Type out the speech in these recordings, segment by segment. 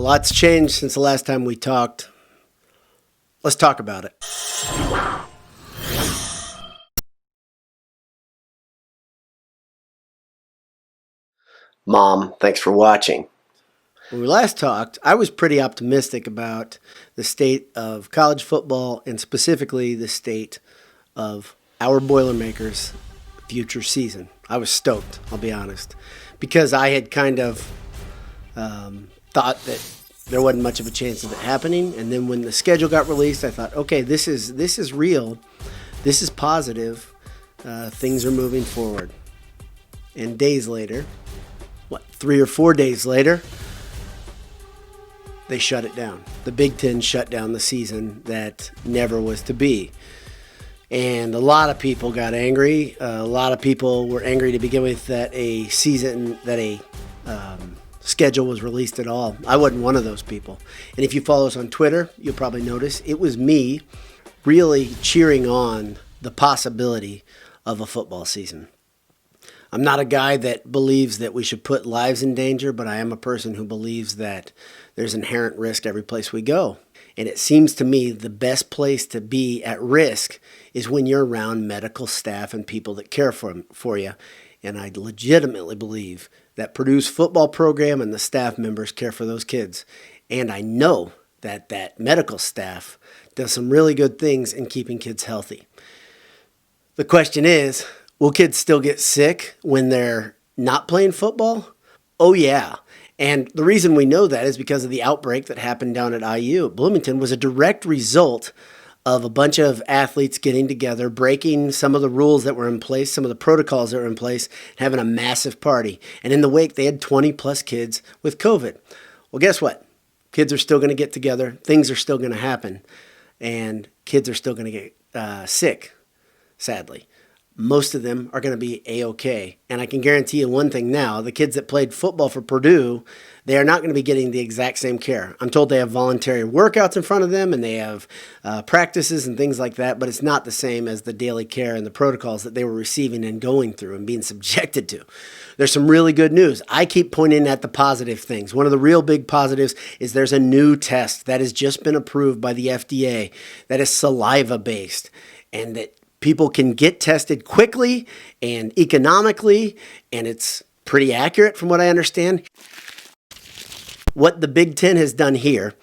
lot's changed since the last time we talked. Let's talk about it. Mom, thanks for watching. When we last talked, I was pretty optimistic about the state of college football and specifically the state of our Boilermakers' future season. I was stoked, I'll be honest, because I had kind of thought that there wasn't much of a chance of it happening. And then when the schedule got released, I thought, okay, this is real. This is positive. Things are moving forward. And days later, 3 or 4 days later, they shut it down. The Big Ten shut down the season that never was to be. And a lot of people got angry. A lot of people were angry to begin with that a schedule was released at all. I wasn't one of those people. And if you follow us on Twitter, you'll probably notice it was me really cheering on the possibility of a football season. I'm not a guy that believes that we should put lives in danger, but I am a person who believes that there's inherent risk every place we go. And it seems to me the best place to be at risk is when you're around medical staff and people that care for you. And I legitimately believe that Purdue's football program and the staff members care for those kids. And I know that that medical staff does some really good things in keeping kids healthy. The question is, will kids still get sick when they're not playing football? Oh, yeah. And the reason we know that is because of the outbreak that happened down at IU. Bloomington was a direct result of a bunch of athletes getting together, breaking some of the rules that were in place, some of the protocols that were in place, and having a massive party. And in the wake, they had 20-plus kids with COVID. Well, guess what? Kids are still going to get together. Things are still going to happen. And kids are still going to get sick, sadly. Most of them are going to be A-OK. And I can guarantee you one thing now, the kids that played football for Purdue, they are not going to be getting the exact same care. I'm told they have voluntary workouts in front of them and they have practices and things like that, but it's not the same as the daily care and the protocols that they were receiving and going through and being subjected to. There's some really good news. I keep pointing at the positive things. One of the real big positives is there's a new test that has just been approved by the FDA that is saliva-based and that people can get tested quickly and economically, and it's pretty accurate from what I understand. What the Big Ten has done here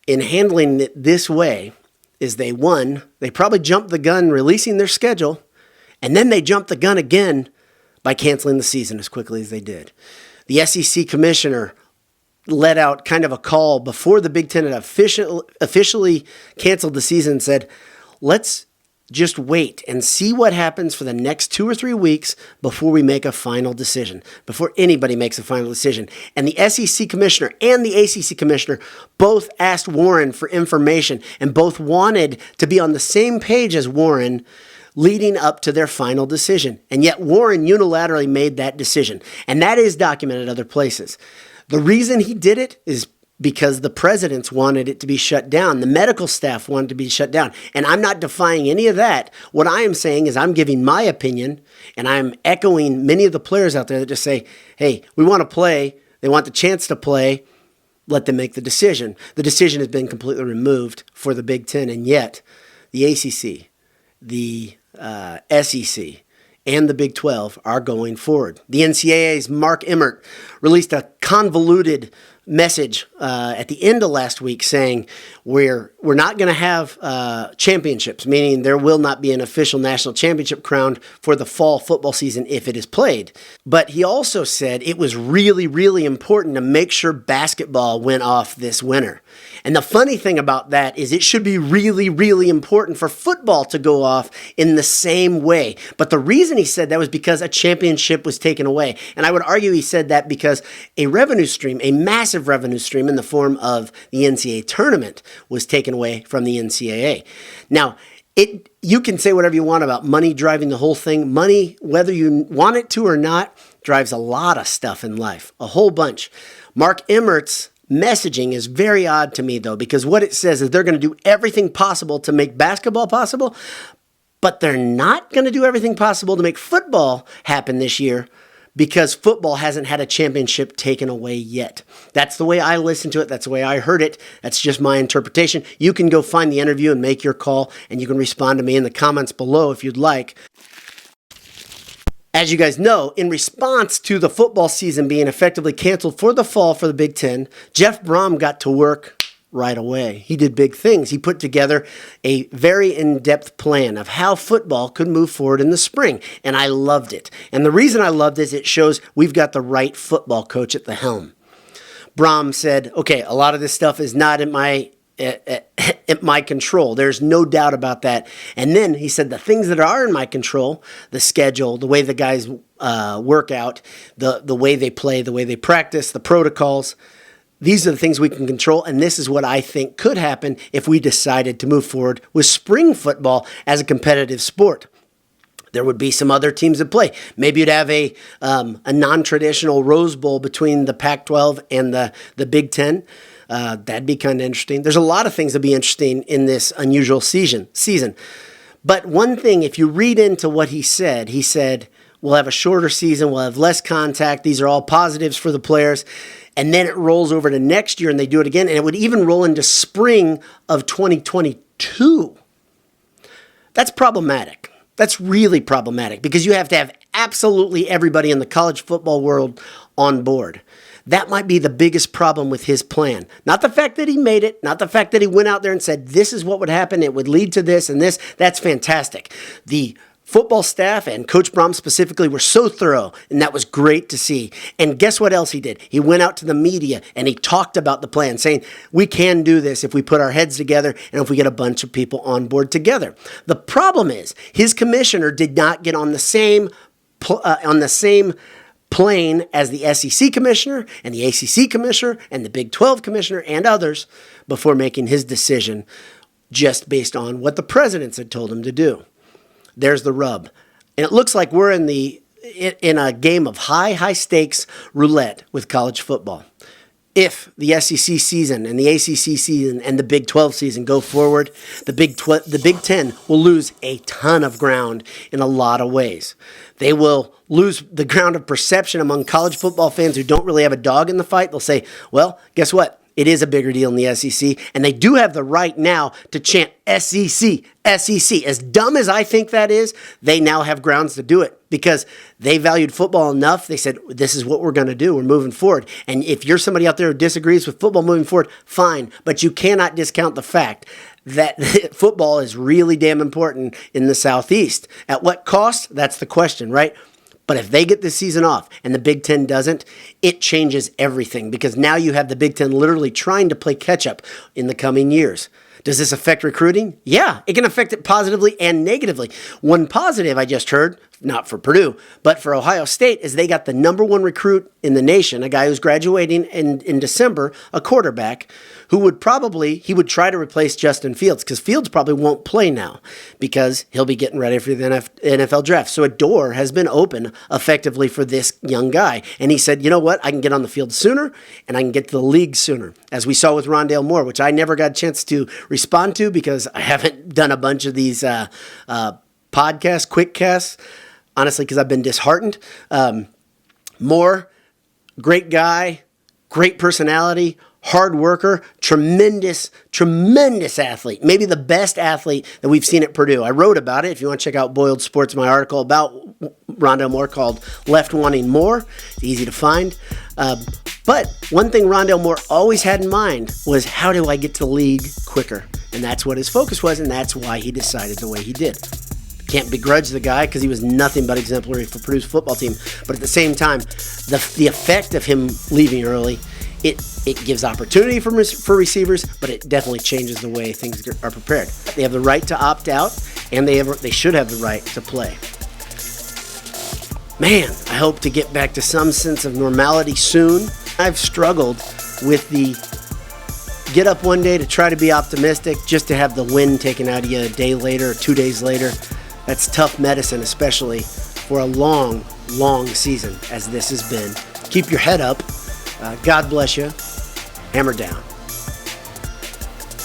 in handling it this way is they probably jumped the gun releasing their schedule, and then they jumped the gun again by canceling the season as quickly as they did. The SEC commissioner let out kind of a call before the Big Ten had officially canceled the season and said, let's just wait and see what happens for the next 2 or 3 weeks before we make a final decision, before anybody makes a final decision. And the SEC commissioner and the ACC commissioner both asked Warren for information and both wanted to be on the same page as Warren leading up to their final decision. And yet Warren unilaterally made that decision. And that is documented other places. The reason he did it is because the presidents wanted it to be shut down. The medical staff wanted it to be shut down. And I'm not defying any of that. What I am saying is I'm giving my opinion, and I'm echoing many of the players out there that just say, hey, we want to play. They want the chance to play. Let them make the decision. The decision has been completely removed for the Big Ten, and yet the ACC, the SEC, and the Big 12 are going forward. The NCAA's Mark Emmert released a convoluted message at the end of last week saying we're not going to have championships, meaning there will not be an official national championship crowned for the fall football season if it is played. But he also said it was really, really important to make sure basketball went off this winter. And the funny thing about that is it should be really, really important for football to go off in the same way. But the reason he said that was because a championship was taken away. And I would argue he said that because a revenue stream, a massive revenue stream in the form of the NCAA tournament was taken away from the NCAA. Now, you can say whatever you want about money driving the whole thing. Money, whether you want it to or not, drives a lot of stuff in life, a whole bunch. Mark Emmert's messaging is very odd to me, though, because what it says is they're going to do everything possible to make basketball possible, but they're not going to do everything possible to make football happen this year because football hasn't had a championship taken away yet. That's the way I listened to it. That's the way I heard it. That's just my interpretation. You can go find the interview and make your call, and you can respond to me in the comments below if you'd like. As you guys know, in response to the football season being effectively canceled for the fall for the Big Ten, Jeff Brohm got to work right away. He did big things. He put together a very in-depth plan of how football could move forward in the spring, and I loved it. And the reason I loved it is it shows we've got the right football coach at the helm. Brohm said, okay, a lot of this stuff is not in my control. There's no doubt about that. And then he said the things that are in my control, the schedule, the way the guys work out, the way they play, the way they practice, the protocols, these are the things we can control, and this is what I think could happen if we decided to move forward with spring football as a competitive sport. There would be some other teams at play. Maybe you'd have a non-traditional Rose Bowl between the Pac-12 and the Big Ten. That'd be kind of interesting. There's a lot of things that'd be interesting in this unusual season. But one thing, if you read into what he said, we'll have a shorter season, we'll have less contact. These are all positives for the players. And then it rolls over to next year and they do it again. And it would even roll into spring of 2022. That's problematic. That's really problematic because you have to have absolutely everybody in the college football world on board. That might be the biggest problem with his plan. Not the fact that he made it, not the fact that he went out there and said, this is what would happen, it would lead to this and this. That's fantastic. The football staff and Coach Brohm specifically were so thorough, and that was great to see. And guess what else he did? He went out to the media and he talked about the plan, saying we can do this if we put our heads together and if we get a bunch of people on board together. The problem is his commissioner did not get on the same plane as the SEC commissioner and the ACC commissioner and the Big 12 commissioner and others before making his decision just based on what the presidents had told him to do. There's the rub. And it looks like we're in a game of high stakes roulette with college football. If the SEC season and the ACC season and the Big 12 season go forward, the Big 10 will lose a ton of ground in a lot of ways. They will lose the ground of perception among college football fans who don't really have a dog in the fight. They'll say, well, guess what? It is a bigger deal in the SEC, and they do have the right now to chant SEC, SEC. As dumb as I think that is, they now have grounds to do it because they valued football enough. They said, this is what we're going to do. We're moving forward. And if you're somebody out there who disagrees with football moving forward, fine. But you cannot discount the fact that football is really damn important in the Southeast. At what cost? That's the question, right? But if they get this season off and the Big Ten doesn't, it changes everything because now you have the Big Ten literally trying to play catch up in the coming years. Does this affect recruiting? Yeah, it can affect it positively and negatively. One positive I just heard, not for Purdue, but for Ohio State, is they got the number one recruit in the nation, a guy who's graduating in December, a quarterback, who would try to replace Justin Fields because Fields probably won't play now because he'll be getting ready for the NFL draft. So a door has been open effectively for this young guy. And he said, you know what? I can get on the field sooner and I can get to the league sooner. As we saw with Rondale Moore, which I never got a chance to respond to because I haven't done a bunch of these podcasts, quick casts, honestly, because I've been disheartened. Moore, great guy, great personality, hard worker, tremendous athlete. Maybe the best athlete that we've seen at Purdue. I wrote about it. If you want to check out Boiled Sports, my article about Rondale Moore called Left Wanting More. It's easy to find. But one thing Rondale Moore always had in mind was how do I get to the league quicker? And that's what his focus was, and that's why he decided the way he did. Can't begrudge the guy because he was nothing but exemplary for Purdue's football team. But at the same time, the effect of him leaving early, it gives opportunity for receivers, but it definitely changes the way things are prepared. They have the right to opt out, and they should have the right to play. Man, I hope to get back to some sense of normality soon. I've struggled with the get up one day to try to be optimistic just to have the wind taken out of you a day later or 2 days later. That's tough medicine, especially for a long season as this has been. Keep your head up. God bless you. Hammer down.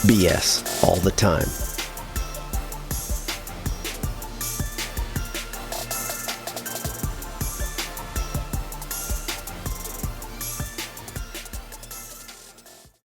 BS all the time.